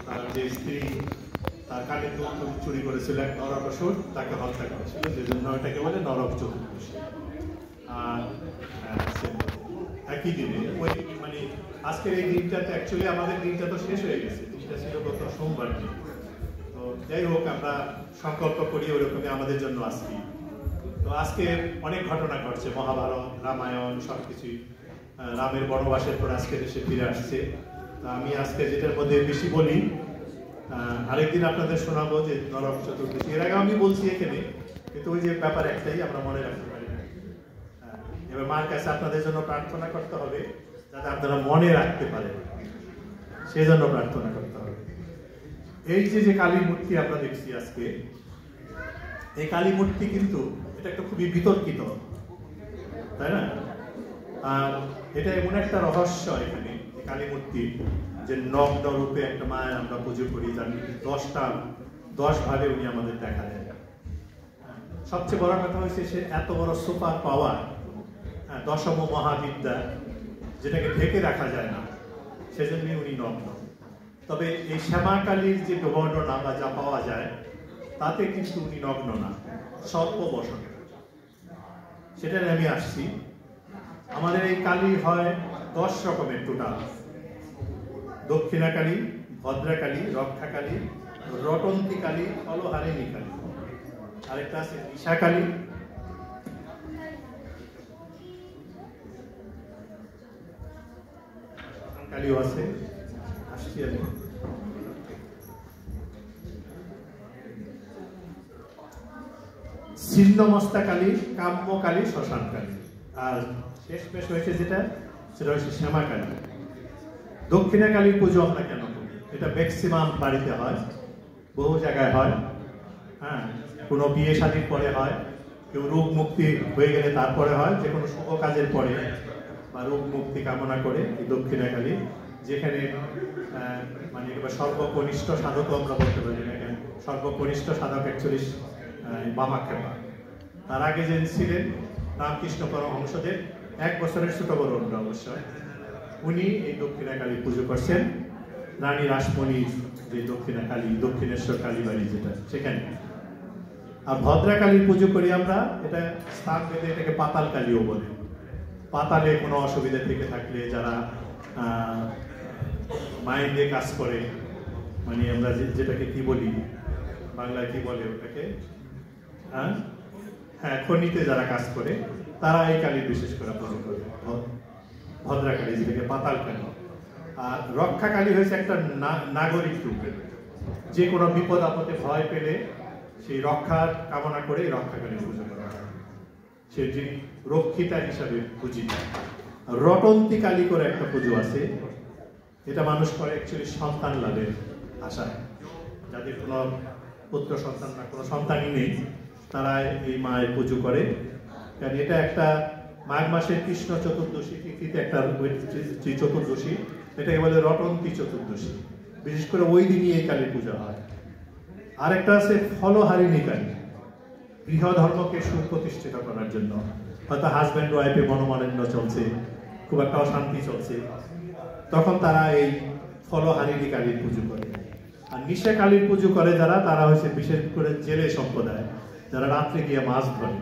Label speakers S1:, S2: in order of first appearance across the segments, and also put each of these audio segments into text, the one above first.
S1: তার যে স্ত্রী তার কানে দুধ চুরি করেছিল এক নরকাসুর, তাকে হত্যা করেছিল, যে জন্য এটাকে বলে নরক চতুর্দশী। আর একই দিনে ওই মানে আজকের এই দিনটাতে অ্যাকচুয়ালি আমাদের দিনটা তো শেষ হয়ে গেছে, দিনটা ছিল গত সোমবার দিন। তো যাই হোক, আমরা সংকল্প করি ওরকমই আমাদের জন্য আজকে। তো আজকে অনেক ঘটনা ঘটছে, মহাভারত, রামায়ণ সবকিছুই। রামের বনবাসের পর আজকে দেশে ফিরে আসছে। তা আমি আজকে যেটার মধ্যে বেশি বলি, আরেকদিন আপনাদের শোনাবো যে নরক চতুর্দশী। এর আগে আমি বলছি এখানে, কিন্তু ওই যে ব্যাপার একটাই আমরা মনে রাখতে পারি না। এবার মার কাছে আপনাদের জন্য প্রার্থনা করতে হবে যাতে আপনারা মনে রাখতে পারেন, সেই জন্য প্রার্থনা করতে হবে। এই যে কালী মূর্তি আমরা দেখছি আজকে, এই কালী মূর্তি কিন্তু এটা একটা খুবই বিতর্কিত, তাই না? আর এটা এমন একটা রহস্য এখানে কালী মূর্তি, যে নগ্ন রূপে একটা মায়ের আমরা পুজো করি, যার 10 ভাবে উনি আমাদের দেখা দেয়। সবচেয়ে বড় কথা হচ্ছে সে এত বড় সুপার পাওয়ার, দশম মহাবিদ্যা, যেটাকে ঢেকে রাখা যায় না, সেজন্যই উনি নগ্ন। তবে এই শ্যামা কালীর যে বর্ণনা বা যা পাওয়া যায়, তাতে কিন্তু উনি নগ্ন না, স্বল্প বসন। সেটাই আমি আসছি। আমাদের এই কালী হয় 10 রকমের টোটাল: দক্ষিণা কালী, ভদ্রা কালী, রক্ষা কালী, রটন্তী কালী, ফলহারিণী কালী, আরেকটা আছে ঈশা কালী, কালীও আছে, আসছি আমি। ছিন্নমস্তা কালী, কাম্য কালী, শ্মশান কালী, আর শেষ বেশ হয়েছে যেটা, সেটা হচ্ছে শ্যামা কালী। দক্ষিণা কালীর পুজো আমরা কেন করি? এটা ম্যাক্সিমাম বাড়িতে হয়, বহু জায়গায় হয়। কোনো বিয়ে শাদীর পরে হয়, কেউ রোগ মুক্তি হয়ে গেলে তারপরে হয়, যে কোনো শুভ কাজের পরে বা রোগ মুক্তি কামনা করে এই দক্ষিণা কালী, যেখানে মানে এবার সর্বকনিষ্ঠ সাধক আমরা বলতে পারি না, এখানে সর্বকনিষ্ঠ সাধক অ্যাকচুয়ালি বামাখ্যাপা। তার আগে যে ছিলেন রামকৃষ্ণ পরমহংসদেব, 1 বছরের ছোট বড় অবশ্যই, উনি এই দক্ষিণা কালী পুজো করছেন। রানী রাসমণির যে দক্ষিণা কালী, দক্ষিণেশ্বর কালী বাড়ি যেটা, সেখানে। আর ভদ্রা কালীর পুজো করি আমরা, এটা স্থান ভেদে এটাকে পাতাল কালীও বলে। পাতালে কোনো অসুবিধা থেকে থাকলে, যারা মাইন্ডে কাজ করে, মানে আমরা যেটাকে কি বলি, বাংলায় কি বলে ওটাকে, খনিতে যারা কাজ করে, তারা এই কালী বিশেষ করে পুজো করে, ভদ্রা কালী, যেটাকে পাতাল কালী। আর রক্ষা কালী হয়েছে একটা নাগরিক রূপে, যে কোনো বিপদ আপদে ভয় পেলে সেই রক্ষার কামনা করে রক্ষা কালী পুজো করা হয়, সে যিনি রক্ষিতা হিসাবে পূজিত। রটন্তী কালী করে একটা পুজো আছে, এটা মানুষ করে অ্যাকচুয়ালি সন্তান লাভের আশায়। যাদের কোনো পুত্র সন্তান না, কোনো সন্তানই নেই, তারা এই মায়ের পুজো করে। কারণ এটা একটা মাঘ মাসের কৃষ্ণ চতুর্দশী তিথিতে একটা চতুর্দশী, এটাকে বলে রটন্তী চতুর্দশী। বিশেষ করে ওই দিনই এই কালীর পূজা হয়। আরেকটা আছে ফলহারিণী কালী, গৃহ ধর্মকে সুপ্রতিষ্ঠিত করার জন্য। হয়তো হাজব্যান্ড ওয়াইফে মনোমালিন্য চলছে, খুব একটা অশান্তি চলছে, তখন তারা এই ফলহারিণী কালীর পুজো করে। আর নিশা কালীর পুজো করে যারা, তারা হচ্ছে বিশেষ করে জেলে সম্প্রদায়, যারা রাত্রে গিয়ে মাছ ধরে।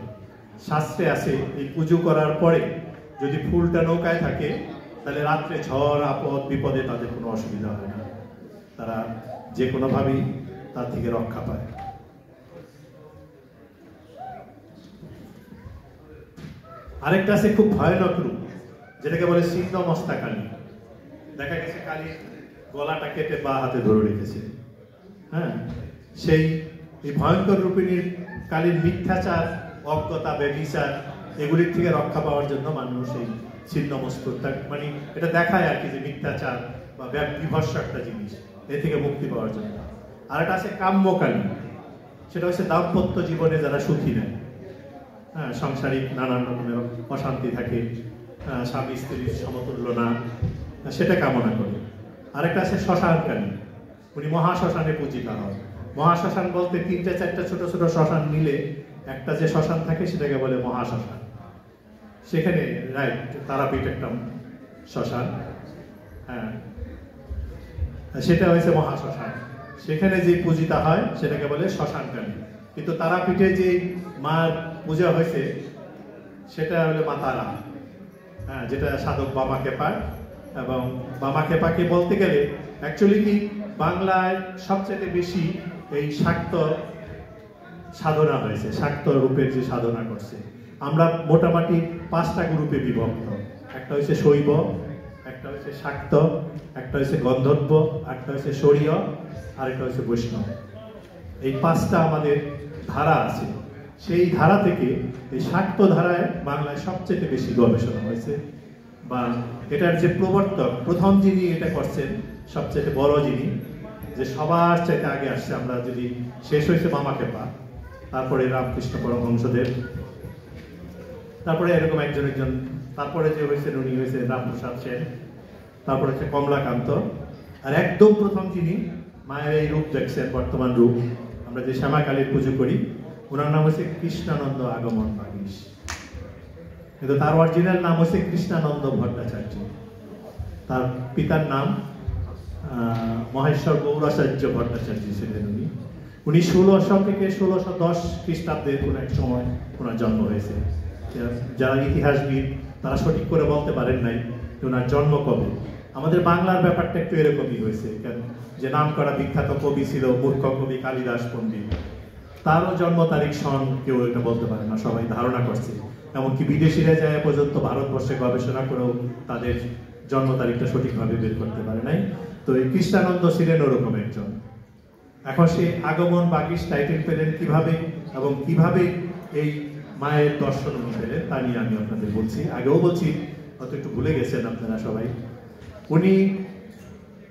S1: শাস্ত্রে আছে এই পুজো করার পরে যদি ফুলটা নৌকায় থাকে, তাহলে রাত্রে ঝড় আপদ বিপদে তাদের কোনো অসুবিধা হয় না, তারা যে কোনোভাবেই তার থেকে রক্ষা পায়। আরেকটা আছে খুব ভয়ানক রূপ, যেটাকে বলে ছিন্নমস্তা কালী। দেখা গেছে কালী গলাটা কেটে বা হাতে ধরে রেখেছে। সেই ভয়ঙ্কর রূপিণীর কালীর মিথ্যাচার, অজ্ঞতা, ব্যভিচার, এগুলির থেকে রক্ষা পাওয়ার জন্য মানুষ এই ছিন্নমস্তকটা, মানে এটা দেখায় আর কি, যে মিথ্যাচার বা বিভৎস একটা জিনিস, এ থেকে মুক্তি পাওয়ার জন্য। আর একটা আছে কাম্যকালী, সেটা হচ্ছে দাম্পত্য জীবনে যারা সুখী নেয়, সাংসারিক নানান রকমের অশান্তি থাকে, স্বামী স্ত্রীর সমতুল্য না, সেটা কামনা করে। আরেকটা আছে শ্মশান কালী, উনি মহাশ্মশানে পূজিতা হয়। মহাশ্মশান বলতে 3-4টা ছোট ছোট শ্মশান মিলে একটা যে শ্মশান থাকে, সেটাকে বলে মহাশ্মশান। সেখানে রাইট তারাপীঠ একটা শ্মশান। সেটা হয়েছে মহাশ্মশান। সেখানে যে পূজিতা হয় সেটাকে বলে শ্মশানকালী। কিন্তু তারাপীঠে যে মার পূজা হয়েছে সেটা হলো মা তারা, হ্যাঁ, যেটা সাধক বামা খেপা। এবং বামা খেপাকে বলতে গেলে অ্যাকচুয়ালি কি বাংলায় সবচেয়ে বেশি এই শাক্ত সাধনা হয়েছে, শাক্ত রূপের যে সাধনা করছে। আমরা মোটামুটি 5টা গ্রুপে বিভক্ত। একটা হচ্ছে শৈব, একটা হচ্ছে শাক্ত, একটা হচ্ছে গন্ধর্ব, একটা হচ্ছে শরীয়, আরেকটা হচ্ছে বৈষ্ণব। এই 5টা আমাদের ধারা আছে। সেই ধারা থেকে এই শাক্ত ধারায় বাংলায় সবচেয়ে বেশি গবেষণা হয়েছে, বা এটার যে প্রবর্তক প্রথম যিনি এটা করছেন, সবচেয়ে বড় যিনি, যে সবার চাইতে আগে আসছে, আমরা যদি শেষ হয়েছে বামা খেপা, তারপরে রামকৃষ্ণ পরমহংসদেব, তারপরে এরকম একজন, তারপরে যে হয়েছেন উনি হয়েছে রামপ্রসাদ সেন, তারপরে হচ্ছে কমলাকান্ত, আর একদম প্রথম যিনি মায়ের এই রূপ দেখছেন, বর্তমান রূপ আমরা যে শ্যামাকালীর পুজো করি, ওনার নাম হচ্ছে কৃষ্ণানন্দ আগমন বাগীশ। কিন্তু তার অরিজিনাল নাম হচ্ছে কৃষ্ণানন্দ ভট্টাচার্য। তার পিতার নাম মহেশ্বর গৌরাচার্য ভট্টাচার্য ছিলেন উনি। উনি 1600 থেকে 1610 খ্রিস্টাব্দের কোন এক সময় ওনার জন্ম হয়েছে। যারা ইতিহাসবিদ তারা সঠিক করে বলতে পারেন নাই যে ওনার জন্ম কবে। আমাদের বাংলার ব্যাপারটা একটু এরকমই হয়েছে, কেন যে নাম করা বিখ্যাত কবি ছিল মূর্খ কবি কালিদাস পণ্ডিত, তারও জন্ম তারিখ সন কেউ এটা বলতে পারে না, সবাই ধারণা করছে। এমনকি বিদেশিরা যায় পর্যন্ত ভারতবর্ষে গবেষণা করেও তাদের জন্ম তারিখটা সঠিকভাবে বের করতে পারে নাই। তো এই কৃষ্ণানন্দ ছিলেন ওরকম একজন। এখন সেই আগমন বাগীশ টাইটেল পেলেন কিভাবে এবং কিভাবে এই মায়ের দর্শন উনি পেলেন তা নিয়ে আমি আপনাদের বলছি। আগেও বলছি, হয়তো একটু ভুলে গেছেন আপনারা সবাই। উনি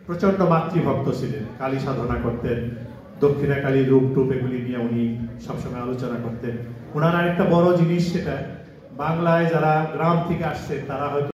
S1: প্রচন্ড মাতৃভক্ত ছিলেন, কালী সাধনা করতেন, দক্ষিণা কালীর রূপ টুপ এগুলি নিয়ে উনি সবসময় আলোচনা করতেন। ওনার আরেকটা বড় জিনিস, সেটা বাংলায় যারা গ্রাম থেকে আসছে তারা হয়তো